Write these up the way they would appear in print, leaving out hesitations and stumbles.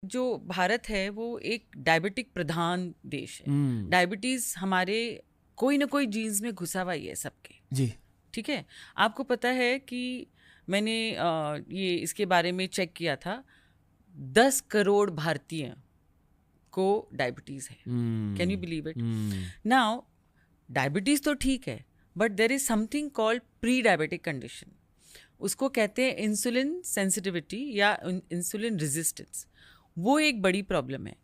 जो भारत है वो एक डायबिटिक प्रधान देश है। डायबिटीज हमारे कोई ना कोई जीन्स में घुसा हुआ ही है सबके। जी। ठीक है, आपको पता है कि मैंने ये इसके बारे में चेक किया था, 10 करोड़ भारतीय को डायबिटीज है। Can you believe it? Now diabetes तो ठीक है, but there is something called pre diabetic condition. उसको कहते हैं इंसुलिन सेंसिटिविटी या इंसुलिन रेजिस्टेंस। वो एक बड़ी प्रॉब्लम है।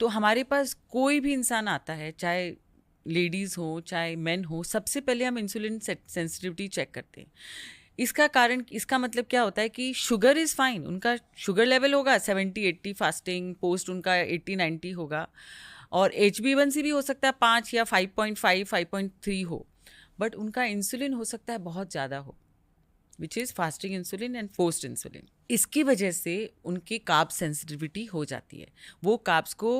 तो हमारे पास कोई भी इंसान आता है, चाहे लेडीज़ हो चाहे मेन हो, सबसे पहले हम इंसुलिन सेंसिटिविटी चेक करते हैं। इसका कारण, इसका मतलब क्या होता है कि शुगर इज़ फाइन, उनका शुगर लेवल होगा 70-80 फास्टिंग पोस्ट, उनका 80-90 होगा, और HbA1c भी हो सकता है 5 या 5.5 5.3 हो, बट उनका इंसुलिन हो सकता है बहुत ज़्यादा हो, which is fasting insulin and post insulin. इसकी वजह से उनकी कार्ब सेंसिटिविटी हो जाती है। वो कार्ब्स को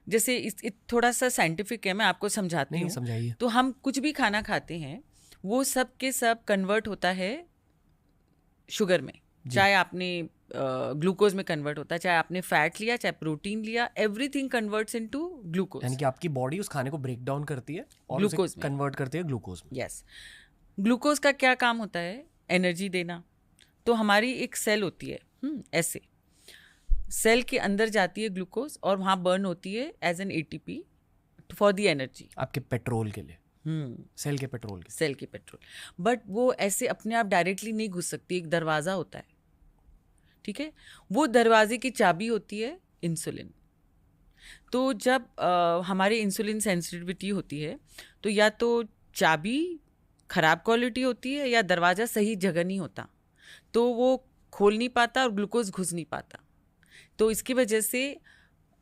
जैसे थोड़ा सा साइंटिफिक है, मैं आपको समझाती हूँ। समझाइए। तो हम कुछ भी खाना खाते हैं, वो सब के सब कन्वर्ट होता है शुगर में। चाहे आपने ग्लूकोज में कन्वर्ट होता है, चाहे आपने फैट लिया, चाहे प्रोटीन लिया, एवरीथिंग कन्वर्ट्स इनटू ग्लूकोज। यानी कि आपकी बॉडी उस खाने को ब्रेक डाउन करती है और ग्लूकोज उसे में कन्वर्ट करती है ग्लूकोज में। यस। ग्लूकोज का क्या काम होता है? एनर्जी देना। तो हमारी एक सेल होती है, ऐसे सेल के अंदर जाती है ग्लूकोज, और वहाँ बर्न होती है as an ATP for the energy, आपके पेट्रोल के लिए, सेल के पेट्रोल के। सेल के पेट्रोल। बट वो ऐसे अपने आप डायरेक्टली नहीं घुस सकती, एक दरवाज़ा होता है। ठीक है, वो दरवाजे की चाबी होती है इंसुलिन। तो जब हमारी इंसुलिन सेंसिटिविटी होती है, तो या तो चाबी खराब क्वालिटी होती है या दरवाज़ा सही जगह नहीं होता, तो वो खोल नहीं पाता और ग्लूकोज घुस नहीं पाता। तो इसकी वजह से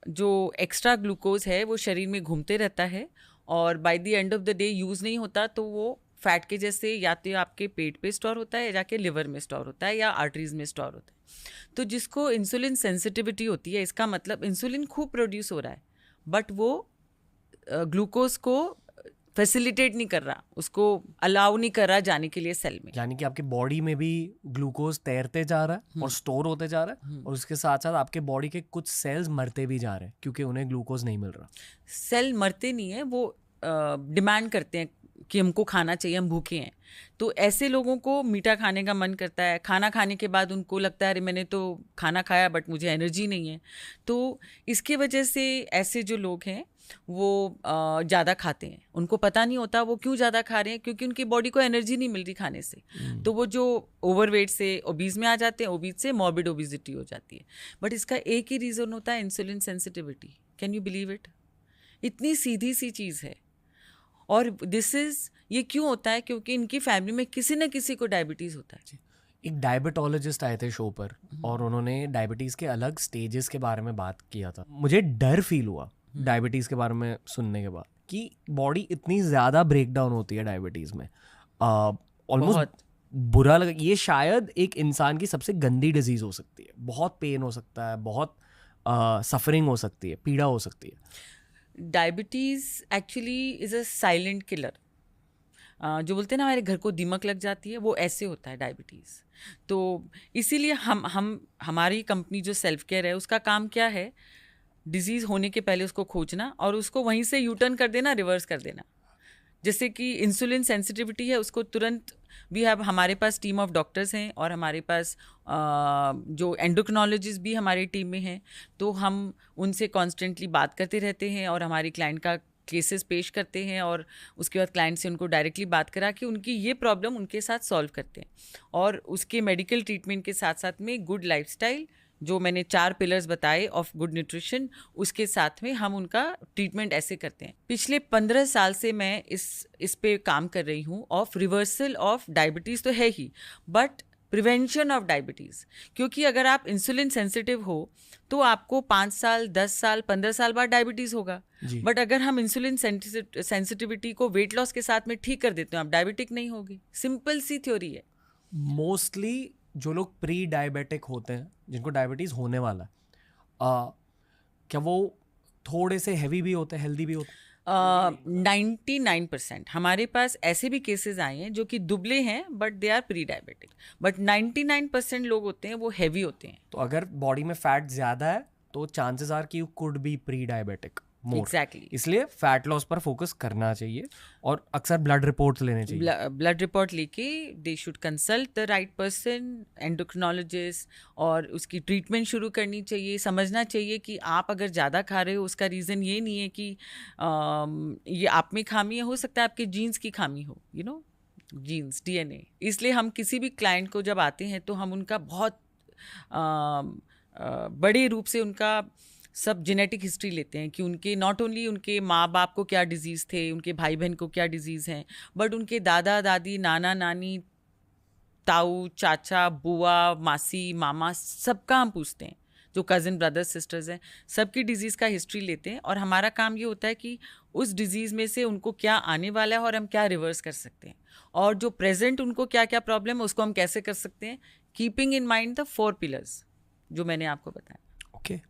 जो एक्स्ट्रा ग्लूकोज है वो शरीर में घूमते रहता है, और by the end of the day use नहीं होता, तो वो फैट के जैसे या तो आपके पेट पे स्टोर होता है, या जाके लिवर में स्टोर होता है, या आर्टरीज में स्टोर होता है। तो जिसको इंसुलिन सेंसिटिविटी होती है, इसका मतलब इंसुलिन खूब प्रोड्यूस हो रहा है, बट वो ग्लूकोज को फैसिलिटेट नहीं कर रहा, उसको अलाउ नहीं कर रहा जाने के लिए सेल में। यानी कि आपकी बॉडी में भी ग्लूकोज तैरते जा रहा है और स्टोर होते जा रहा है, और उसके साथ साथ आपके बॉडी के कुछ सेल्स मरते भी जा रहे हैं क्योंकि उन्हें ग्लूकोज नहीं मिल रहा। सेल मरते नहीं है, वो डिमांड करते हैं कि हमको खाना चाहिए, हम भूखे हैं। तो ऐसे लोगों को मीठा खाने का मन करता है, खाना खाने के बाद उनको लगता है अरे मैंने तो खाना खाया बट मुझे एनर्जी नहीं है। तो इसकी वजह से ऐसे जो लोग हैं वो ज़्यादा खाते हैं, उनको पता नहीं होता वो क्यों ज़्यादा खा रहे हैं, क्योंकि उनकी बॉडी को एनर्जी नहीं मिल रही खाने से। तो वो जो ओवरवेट से ओबीज में आ जाते हैं, ओबीज से मॉर्बिड ओबिजिटी हो जाती है। बट इसका एक ही रीज़न होता है, insulin sensitivity. Can you believe it? इतनी सीधी सी चीज़ है। और ये क्यों होता है? क्योंकि इनकी फैमिली में किसी न किसी को डायबिटीज़ होता है। एक डायबिटोलॉजिस्ट आए थे शो पर और उन्होंने डायबिटीज़ के अलग स्टेजेस के बारे में बात किया था। मुझे डर फील हुआ डायबिटीज़ के बारे में सुनने के बाद कि बॉडी इतनी ज़्यादा ब्रेक डाउन होती है डायबिटीज़ में। ऑलमोस्ट बुरा लगा। ये शायद एक इंसान की सबसे गंदी डिजीज़ हो सकती है। बहुत पेन हो सकता है, बहुत सफरिंग हो सकती है, पीड़ा हो सकती है। Diabetes actually is a silent killer. जो बोलते हैं ना हमारे घर को दीमक लग जाती है, वो ऐसे होता है डायबिटीज़। तो इसीलिए हमारी कंपनी जो सेल्फ केयर है, उसका काम क्या है? डिजीज़ होने के पहले उसको खोजना और उसको वहीं से यू टर्न कर देना, रिवर्स कर देना। जैसे कि इंसुलिन सेंसिटिविटी है, उसको तुरंत हमारे पास टीम ऑफ डॉक्टर्स हैं, और हमारे पास जो एंडोक्रिनोलॉजिस्ट भी हमारी टीम में हैं। तो हम उनसे कॉन्स्टेंटली बात करते रहते हैं और हमारी क्लाइंट का केसेस पेश करते हैं, और उसके बाद क्लाइंट से उनको डायरेक्टली बात करा कि उनकी ये प्रॉब्लम उनके साथ सॉल्व करते हैं। और उसके मेडिकल ट्रीटमेंट के साथ साथ में गुड लाइफस्टाइल, जो मैंने 4 पिलर्स बताए ऑफ गुड न्यूट्रिशन, उसके साथ में हम उनका ट्रीटमेंट ऐसे करते हैं। पिछले 15 साल से मैं इस पे काम कर रही हूँ। ऑफ रिवर्सल ऑफ डायबिटीज़ तो है ही, बट प्रिवेंशन ऑफ डायबिटीज़। क्योंकि अगर आप इंसुलिन सेंसिटिव हो तो आपको 5 साल 10 साल 15 साल बाद डायबिटीज़ होगा। बट अगर हम इंसुलिन सेंसिटिविटी को वेट लॉस के साथ में ठीक कर देते हैं, आप डायबिटिक नहीं होगी। सिंपल सी थ्योरी है। मोस्टली जो लोग प्री डायबिटिक होते हैं, जिनको डायबिटीज़ होने वाला है, क्या वो थोड़े से हैवी भी होते हैं, हेल्दी भी होते हैं? 99% हमारे पास ऐसे भी केसेस आए हैं जो कि दुबले हैं but they are prediabetic, but 99% लोग होते हैं वो हैवी होते हैं. तो अगर बॉडी में फैट ज्यादा है तो चांसेस आर कि you could be pre diabetic more. Exactly. इसलिए फैट लॉस पर फोकस करना चाहिए और अक्सर ब्लड रिपोर्ट्स लेने चाहिए. ब्लड रिपोर्ट लेके they should consult the right person, endocrinologist, और उसकी ट्रीटमेंट शुरू करनी चाहिए. समझना चाहिए कि आप अगर ज़्यादा खा रहे हो उसका रीज़न ये नहीं है कि ये आप में खामी है, हो सकता है आपके जीन्स की खामी हो, यू नो, जीन्स, डीएनए. इसलिए हम किसी भी क्लाइंट को जब आते हैं तो हम उनका बहुत बड़े रूप से उनका सब जेनेटिक हिस्ट्री लेते हैं कि उनके नॉट ओनली उनके माँ बाप को क्या डिजीज़ थे, उनके भाई बहन को क्या डिजीज़ हैं, बट उनके दादा दादी, नाना नानी, ताऊ, चाचा, बुआ, मासी, मामा, सबका हम पूछते हैं. जो कज़न ब्रदर्स सिस्टर्स हैं सबकी डिज़ीज़ का हिस्ट्री लेते हैं, और हमारा काम ये होता है कि उस डिज़ीज़ में से उनको क्या आने वाला है और हम क्या रिवर्स कर सकते हैं, और जो प्रेजेंट उनको क्या क्या प्रॉब्लम है उसको हम कैसे कर सकते हैं, keeping in mind the 4 pillars जो मैंने आपको बताया. ओके.